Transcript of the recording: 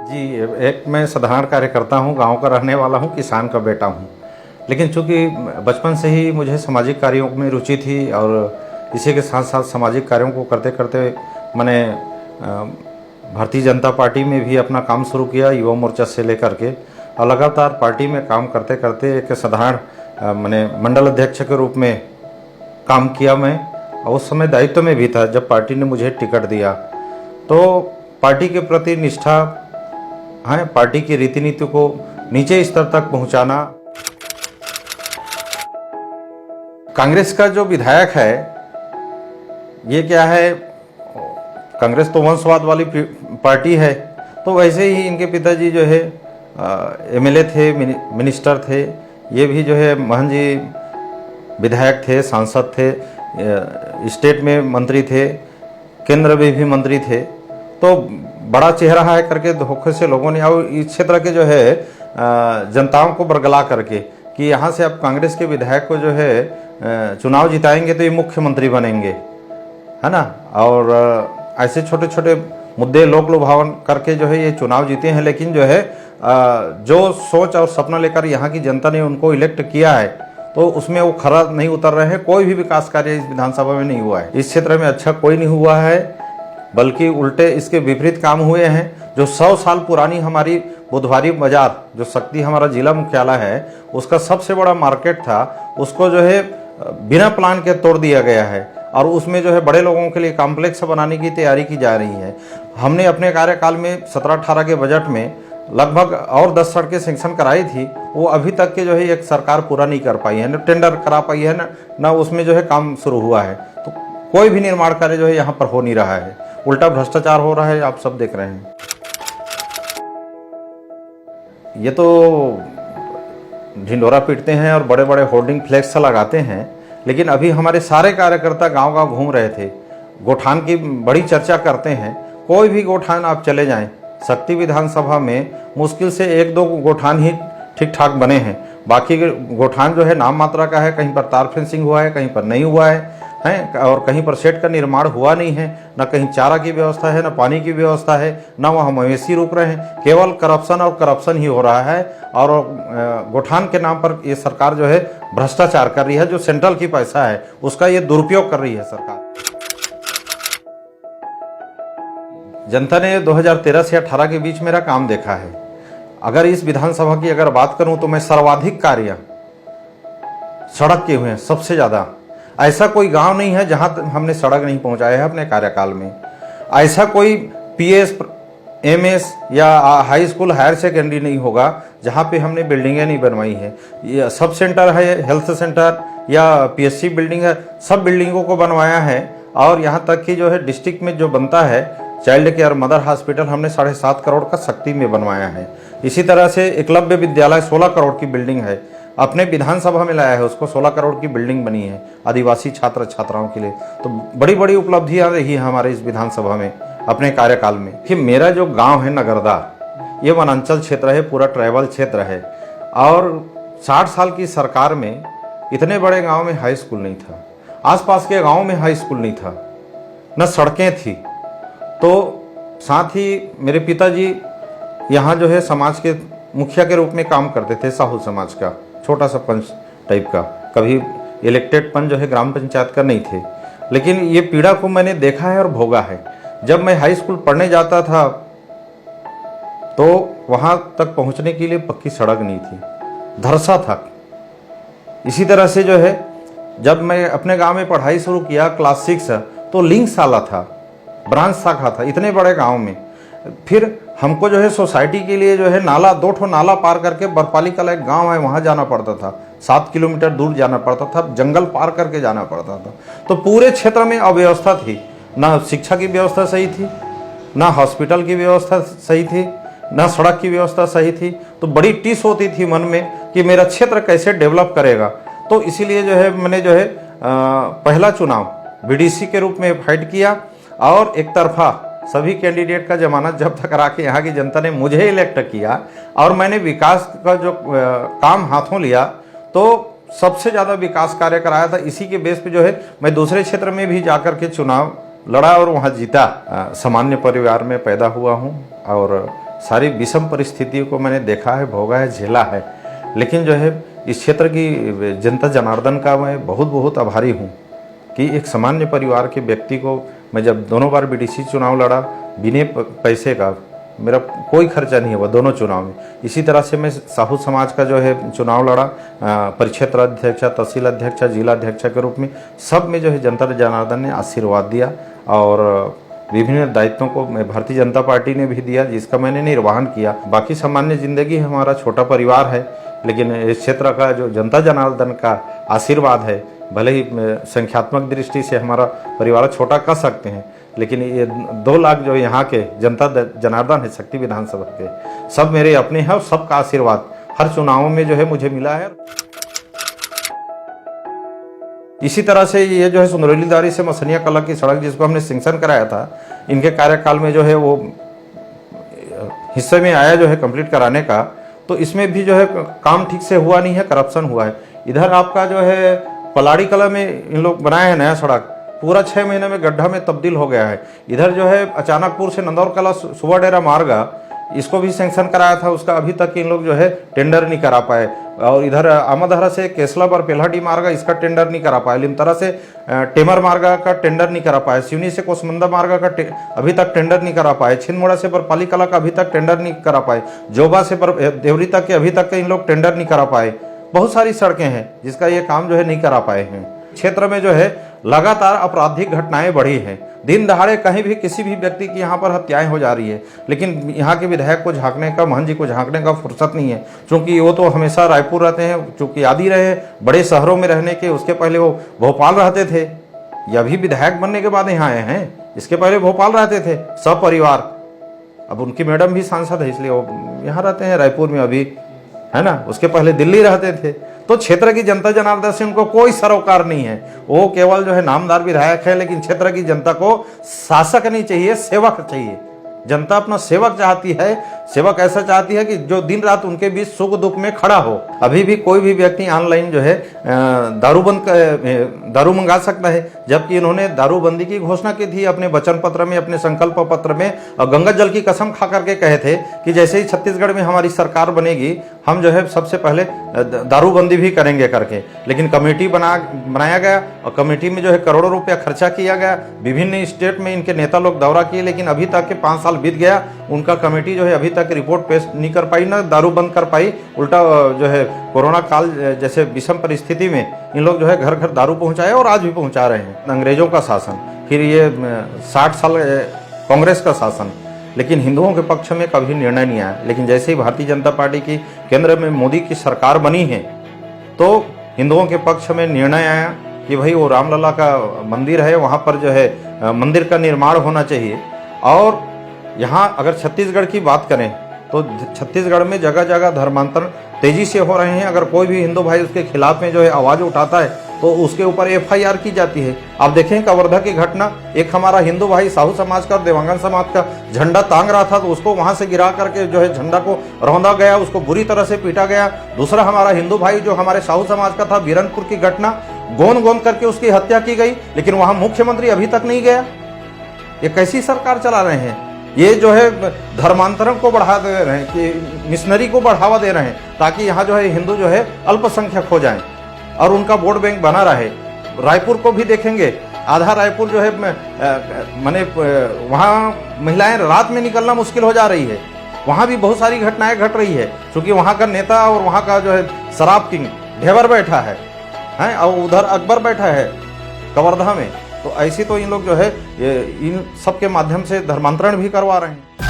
जी, एक मैं साधारण कार्यकर्ता हूँ, गांव का रहने वाला हूँ, किसान का बेटा हूँ। लेकिन चूँकि बचपन से ही मुझे सामाजिक कार्यों में रुचि थी और इसी के साथ-साथ सामाजिक कार्यों को करते-करते मैंने भारतीय जनता पार्टी में भी अपना काम शुरू किया, युवा मोर्चा से लेकर के और लगातार पार्टी में काम करते-करते एक साधारण मैंने मंडल अध्यक्ष के रूप में काम किया मैं और उस समय दायित्व में भी था जब पार्टी ने मुझे टिकट दिया। तो पार्टी के प्रति निष्ठा है, पार्टी की रीति नीति को नीचे स्तर तक पहुंचाना। कांग्रेस का जो विधायक है ये क्या है, कांग्रेस तो वंशवाद वाली पार्टी है, तो वैसे ही इनके पिताजी जो है एमएलए थे, मिनिस्टर थे, ये भी जो है महन जी विधायक थे, सांसद थे, स्टेट में मंत्री थे, केंद्र में भी मंत्री थे। तो बड़ा चेहरा है करके धोखे से लोगों ने और इस क्षेत्र के जो है जनताओं को बरगला करके कि यहाँ से आप कांग्रेस के विधायक को जो है चुनाव जिताएंगे तो ये मुख्यमंत्री बनेंगे, है ना। और ऐसे छोटे छोटे मुद्दे लोक लुभावन करके जो है ये चुनाव जीते हैं। लेकिन जो है जो सोच और सपना लेकर यहाँ की जनता ने उनको इलेक्ट किया है तो उसमें वो खरा नहीं उतर रहे हैं। कोई भी विकास कार्य इस विधानसभा में नहीं हुआ है, इस क्षेत्र में अच्छा कोई नहीं हुआ है, बल्कि उल्टे इसके विपरीत काम हुए हैं। जो 100 साल पुरानी हमारी बुधवारी बाजार, जो शक्ति हमारा जिला मुख्यालय है, उसका सबसे बड़ा मार्केट था, उसको जो है बिना प्लान के तोड़ दिया गया है और उसमें जो है बड़े लोगों के लिए कॉम्प्लेक्स बनाने की तैयारी की जा रही है। हमने अपने कार्यकाल में 17-18 के बजट में लगभग और 10 सड़कें सेंक्शन कराई थी, वो अभी तक के जो है एक सरकार पूरा नहीं कर पाई है, न टेंडर करा पाई है, न उसमें जो है काम शुरू हुआ है। तो कोई भी निर्माण कार्य जो है यहाँ पर हो नहीं रहा है, उल्टा भ्रष्टाचार हो रहा है, आप सब देख रहे हैं। ये तो ढिंडोरा पीटते हैं और बड़े बड़े होर्डिंग फ्लैक्स लगाते हैं, लेकिन अभी हमारे सारे कार्यकर्ता गांव-गांव घूम रहे थे, गोठान की बड़ी चर्चा करते हैं। कोई भी गोठान आप चले जाएं, शक्ति विधानसभा में मुश्किल से 1-2 गोठान ही ठीक ठाक बने हैं, बाकी गोठान जो है नाम मात्रा का है। कहीं पर तार फेंसिंग हुआ है, कहीं पर नहीं हुआ है और कहीं पर शेड का निर्माण हुआ नहीं है, न कहीं चारा की व्यवस्था है, न पानी की व्यवस्था है, न वहाँ मवेशी रुक रहे हैं। केवल करप्शन और करप्शन ही हो रहा है और गोठान के नाम पर ये सरकार जो है भ्रष्टाचार कर रही है। जो सेंट्रल की पैसा है उसका ये दुरुपयोग कर रही है सरकार। जनता ने 2013 से 18 के बीच मेरा काम देखा है। अगर इस विधानसभा की अगर बात करूं तो मैं सर्वाधिक कार्य सड़क के हुए हैं, सबसे ज़्यादा। ऐसा कोई गांव नहीं है जहां हमने सड़क नहीं पहुंचाया है अपने कार्यकाल में। ऐसा कोई पीएस, एमएस या हाई स्कूल हायर सेकेंडरी नहीं होगा जहां पे हमने बिल्डिंगें नहीं बनवाई है। ये सब सेंटर है, हेल्थ सेंटर या पीएससी बिल्डिंग है, सब बिल्डिंगों को बनवाया है। और यहाँ तक कि जो है डिस्ट्रिक्ट में जो बनता है चाइल्ड केयर मदर हॉस्पिटल, हमने 7.5 करोड़ का शक्ति में बनवाया है। इसी तरह से एकलव्य विद्यालय 16 करोड़ की बिल्डिंग है, अपने विधानसभा में लाया है, उसको 16 करोड़ की बिल्डिंग बनी है आदिवासी छात्र छात्राओं के लिए। तो बड़ी बड़ी उपलब्धियां रही है हमारे इस विधानसभा में अपने कार्यकाल में। फिर मेरा जो गांव है नगरदा, ये वनांचल क्षेत्र है, पूरा ट्राइबल क्षेत्र है और 60 साल की सरकार में इतने बड़े गांव में हाई स्कूल नहीं था, आसपास के गाँव में हाई स्कूल नहीं था, न सड़कें थी। तो साथ ही मेरे पिताजी यहाँ जो है समाज के मुखिया के रूप में काम करते थे, साहू समाज का छोटा सा पंच टाइप का। कभी इलेक्टेड पंच जो है ग्राम पंचायत का नहीं थे, लेकिन ये पीड़ा को मैंने देखा है और भोगा है। जब मैं हाई स्कूल पढ़ने जाता था तो वहाँ तक पहुँचने के लिए पक्की सड़क नहीं थी, धरसा था। इसी तरह से जो है जब मैं अपने गांव में पढ़ाई शुरू किया क्लास 6, तो लिंक साला था, ब्रांच शाखा था इतने बड़े गांव में। फिर हमको जो है सोसाइटी के लिए जो है नाला, 2 नाला पार करके बरपाली का एक गांव है वहां जाना पड़ता था, 7 किलोमीटर दूर जाना पड़ता था, जंगल पार करके जाना पड़ता था। तो पूरे क्षेत्र में अव्यवस्था थी, ना शिक्षा की व्यवस्था सही थी, ना हॉस्पिटल की व्यवस्था सही थी, ना सड़क की व्यवस्था सही थी। तो बड़ी टीस होती थी मन में कि मेरा क्षेत्र कैसे डेवलप करेगा। तो इसीलिए जो है मैंने जो है पहला चुनाव बीडीसी के रूप में फाइट किया और एक तरफा सभी कैंडिडेट का जमानत जब्त करा के यहाँ की जनता ने मुझे इलेक्ट किया और मैंने विकास का जो काम हाथों लिया तो सबसे ज़्यादा विकास कार्य कराया था। इसी के बेस पे जो है मैं दूसरे क्षेत्र में भी जाकर के चुनाव लड़ा और वहाँ जीता। सामान्य परिवार में पैदा हुआ हूँ और सारी विषम परिस्थितियों को मैंने देखा है, भोगा है, झेला है। लेकिन जो है इस क्षेत्र की जनता जनार्दन का मैं बहुत बहुत आभारी हूँ कि एक सामान्य परिवार के व्यक्ति को मैं जब दोनों बार बीडीसी चुनाव लड़ा, बिना पैसे का, मेरा कोई खर्चा नहीं हुआ दोनों चुनाव में। इसी तरह से मैं साहू समाज का जो है चुनाव लड़ा, परिक्षेत्र अध्यक्ष, तहसील अध्यक्ष, जिला अध्यक्ष के रूप में, सब में जो है जनता जनार्दन ने आशीर्वाद दिया और विभिन्न दायित्वों को मैं भारतीय जनता पार्टी ने भी दिया, जिसका मैंने निर्वहन किया। बाकी सामान्य जिंदगी हमारा छोटा परिवार है, लेकिन इस क्षेत्र का जो जनता जनार्दन का आशीर्वाद है, भले ही संख्यात्मक दृष्टि से हमारा परिवार छोटा कह सकते हैं, लेकिन ये 2 लाख जो यहाँ के जनता जनार्दन है शक्ति विधानसभा के, सब मेरे अपने हैं और सबका आशीर्वाद हर चुनावों में जो है मुझे मिला है। इसी तरह से ये जो है सुंदरौली दारी से मसनिया कला की सड़क, जिसको हमने सैंक्शन कराया था, इनके कार्यकाल में जो है वो हिस्से में आया जो है कंप्लीट कराने का, तो इसमें भी जो है काम ठीक से हुआ नहीं है, करप्शन हुआ है। इधर आपका जो है पलाड़ी कला में इन लोग बनाए हैं नया सड़क, पूरा 6 महीने में गड्ढा में तब्दील हो गया है। इधर जो है अचानकपुर से नंदौर कला सुबह डेरा मार्ग, इसको भी सैंक्शन कराया था, उसका अभी तक इन लोग जो है टेंडर नहीं करा पाए। और इधर आमाधरा से केसला पर पेल्हाटी मार्ग, इसका टेंडर नहीं करा पाए। लिमतरा से टेमर मार्ग का टेंडर नहीं करा पाए। सिवनी से कोसमंदा मार्ग का अभी तक टेंडर नहीं करा पाए। छिंदमोड़ा से बरपाली कला का अभी तक टेंडर नहीं करा पाए। जोबा से देवरी तक के अभी तक इन लोग टेंडर नहीं करा पाए। बहुत सारी सड़कें हैं जिसका ये काम जो है नहीं करा पाए हैं। क्षेत्र में जो है लगातार आपराधिक घटनाएं बढ़ी हैं। दिन दहाड़े कहीं भी किसी भी व्यक्ति की यहाँ पर हत्याएं हो जा रही है, लेकिन यहाँ के विधायक को झांकने का, महंत जी को झांकने का फुर्सत नहीं है, क्योंकि वो तो हमेशा रायपुर रहते हैं, चूँकि आदि रहे बड़े शहरों में रहने के। उसके पहले वो भोपाल रहते थे, या भी विधायक बनने के बाद यहाँ आए हैं। इसके पहले भोपाल रहते थे सपरिवार। अब उनकी मैडम भी सांसद है, इसलिए वो यहाँ रहते हैं रायपुर में अभी, है ना। उसके पहले दिल्ली रहते थे। तो क्षेत्र की जनता जनार्दन से उनको कोई सरोकार नहीं है। वो केवल जो है नामदार विधायक है, लेकिन क्षेत्र की जनता को शासक नहीं चाहिए, सेवक चाहिए। जनता अपना सेवक चाहती है। सेवक ऐसा चाहती है कि जो दिन रात उनके बीच सुख दुख में खड़ा हो। अभी भी कोई भी व्यक्ति ऑनलाइन जो है दारू मंगा सकता है, जबकि इन्होंने दारूबंदी की घोषणा की थी अपने वचन पत्र में, अपने संकल्प पत्र में, और गंगा जल की कसम खा करके कहे थे कि जैसे ही छत्तीसगढ़ में हमारी सरकार बनेगी, हम जो है सबसे पहले दारूबंदी भी करेंगे करके। लेकिन कमेटी बनाया गया और कमेटी में जो है करोड़ों रुपया खर्चा किया गया। विभिन्न स्टेट में इनके नेता लोग दौरा किए, लेकिन अभी तक के 5 साल बीत गया, उनका कमेटी जो है अभी तक रिपोर्ट पेश नहीं कर पाई, ना दारू बंद कर पाई। उल्टा जो है कोरोना काल जैसे विषम परिस्थिति में इन लोग जो है घर घर दारू पहुंचाए और आज भी पहुंचा रहे हैं। अंग्रेजों का शासन, फिर ये 60 साल कांग्रेस का शासन, लेकिन हिंदुओं के पक्ष में कभी निर्णय नहीं आया। लेकिन जैसे ही भारतीय जनता पार्टी की केंद्र में मोदी की सरकार बनी है, तो हिंदुओं के पक्ष में निर्णय आया कि भाई वो रामलला का मंदिर है, वहाँ पर जो है मंदिर का निर्माण होना चाहिए। और यहाँ अगर छत्तीसगढ़ की बात करें तो छत्तीसगढ़ में जगह जगह धर्मांतरण तेजी से हो रहे हैं। अगर कोई भी हिंदू भाई उसके खिलाफ में जो है आवाज़ उठाता है तो उसके ऊपर FIR की जाती है। आप देखें कवर्धा की घटना, एक हमारा हिंदू भाई साहू समाज का और देवांगन समाज का झंडा तांग रहा था, तो उसको वहां से गिरा करके जो है झंडा को रौंदा गया, उसको बुरी तरह से पीटा गया। दूसरा हमारा हिंदू भाई जो हमारे साहू समाज का था, बीरनपुर की घटना, गोंद करके उसकी हत्या की गई, लेकिन वहां मुख्यमंत्री अभी तक नहीं गया। ये कैसी सरकार चला रहे हैं? ये जो है धर्मांतरण को बढ़ा दे रहे हैं, कि मिशनरी को बढ़ावा दे रहे हैं, ताकि यहाँ जो है हिंदू जो है अल्पसंख्यक हो जाएं और उनका वोट बैंक बना रहे। रायपुर को भी देखेंगे, आधा रायपुर जो है माने वहाँ महिलाएं रात में निकलना मुश्किल हो जा रही है। वहाँ भी बहुत सारी घटनाएं घट रही है, क्योंकि वहाँ का नेता और वहाँ का जो है शराब किंग ढेबर बैठा है, और उधर अकबर बैठा है कवर्धा में। तो ऐसी तो इन लोग जो है इन सब के माध्यम से धर्मांतरण भी करवा रहे हैं।